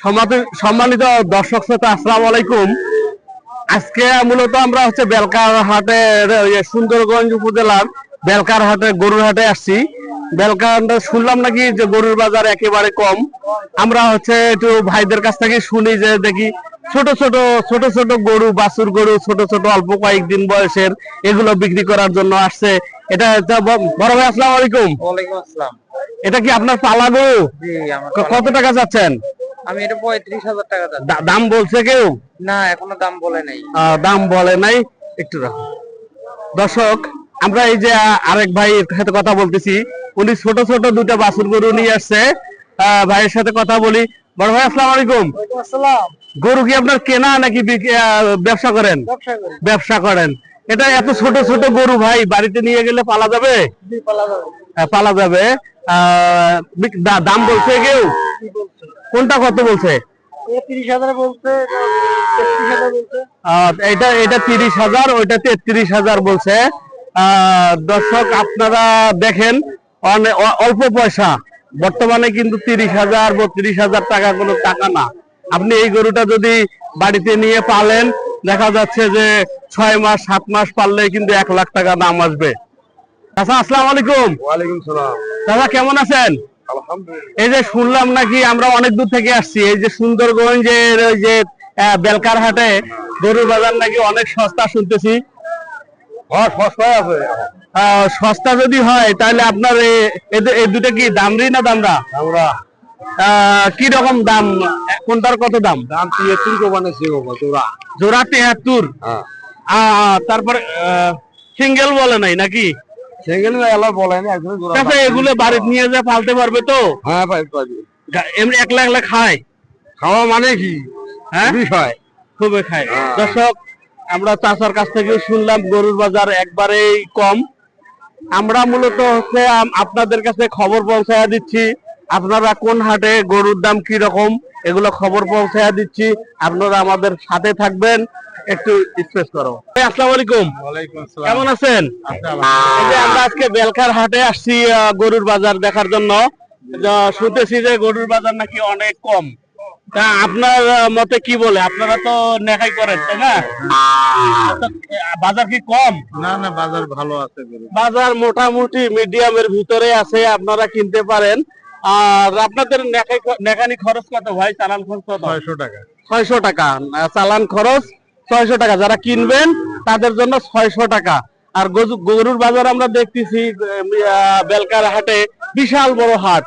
সম্মানিত দর্শক শ্রোতা, আসসালামু আলাইকুম। আজকে মূলত আমরা হচ্ছে বেলকার হাটের সুন্দরগঞ্জ উপজেলার বেলকার হাটে গরুর হাটে আসছি। বেলকার শুনলাম নাকি যে গরুর বাজার একেবারে কম। আমরা হচ্ছে একটু ভাইদের কাছ থেকে শুনি যে দেখি ছোট ছোট গরু, বাছুর গরু, ছোট ছোট অল্প কয়েকদিন বয়সের, এগুলো বিক্রি করার জন্য আসছে। এটা বড় ভাই, আসসালামু আলাইকুম। ওয়ালাইকুম আসসালাম। এটা কি আপনার পালা গরু? জি, আমার কত টাকা যাচ্ছেন? আমি এটা 35,000 টাকা দাম বলছে কেউ? না, এখনো দাম বলে নাই। দাম বলে নাই, একটু রাখো। দর্শক, আমরা এই যে আরেক ভাইয়ের সাথে কথা বলতেছি, উনি ছোট ছোট দুটো বাছুর গরু নিয়ে আসছে। ভাইয়ের সাথে কথা বলি। বড় ভাই, আসসালামু আলাইকুম। গরু কি আপনার কেনা নাকি ব্যবসা করেন? ব্যবসা করেন। এটা এত ছোট ছোট গরু ভাই বাড়িতে নিয়ে গেলে পালা যাবে? পালা যাবে। দাম বলছে কেউ? কোনটা কত বলছে? 30,000 বলছে, এটা 30,000, ওইটা 33,000 বলছে। দর্শক, আপনারা দেখেন অল্প পয়সা। বর্তমানে কিন্তু 30,000 32,000 টাকা কোনো টাকা না। আপনি এই গরুটা যদি বাড়িতে নিয়ে পালেন, দেখা যাচ্ছে যে 6 মাস 7 মাস পাললে কিন্তু 1 লাখ টাকা দাম আসবে। আচ্ছা, আসসালামু আলাইকুম। ওয়ালাইকুম সালাম। দাদা, কেমন আছেন? আলহামদুলিল্লাহ। এই যে শুনলাম নাকি আমরা অনেক দূর থেকে আসছি, এই যে সুন্দরগঞ্জের ওই যে বেলকার হাটে গরুর বাজার নাকি অনেক সস্তা শুনতেছি। সস্তায় আছে। সস্তা যদি হয় তাহলে আপনার এই দুটো কি দামরি না দামরা? আমরা কি রকম দাম? কোনটার কত দাম? দাম 73 কোবানে জোড়া। জোড়া 73। তারপরে সিঙ্গেল বলে নাই নাকি? সেগুলো এলা বলে না, একজন জোড়া। আচ্ছা, এগুলো বাড়িতে নিয়ে যা পালতে পারবে তো? হ্যাঁ ভাই, পারবে। এমনি একলা একলা খায়? খাওয়া মানে কি? হ্যাঁ, বিষয় খুবই খায়। দর্শক, আমরা চাচার কাছ থেকে শুনলাম গরুর বাজার একবারেই কম। আমরা মূলত হচ্ছে আপনাদের কাছে খবর পৌঁছায়া দিচ্ছি, আপনারা কোন হাটে গরুর দাম কি রকম, এগুলো খবর পৌঁছায়া দিচ্ছি। আপনারা আমাদের সাথে থাকবেন। একটু স্পেস করো। আসসালামু আলাইকুম। ওয়ালাইকুম আসসালাম। কেমন আছেন? এই যে আমরা আজকে বেলকার হাটে আসছি গরুর বাজার দেখার জন্য। শুনতেছি যে গরুর বাজার নাকি অনেক কম। তা আপনার মতে কি বলে? আপনারা তো নেখাই করেন, তাই না? বাজার কি কম? না না, বাজার ভালো আছে। বাজার মোটামুটি মিডিয়ামের ভিতরে আছে, আপনারা কিনতে পারেন। আর আপনাদের নেখানি খরচ কত ভাই? চালান খরচ কত? 600 টাকা। 600 টাকা চালান খরচ। 600 টাকা যারা কিনবেন তাদের জন্য 600 টাকা। আর গরুর বাজার আমরা দেখতেছি বেলকার হাটে বিশাল বড় হাট।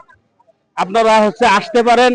আপনারা হচ্ছে আসতে পারেন।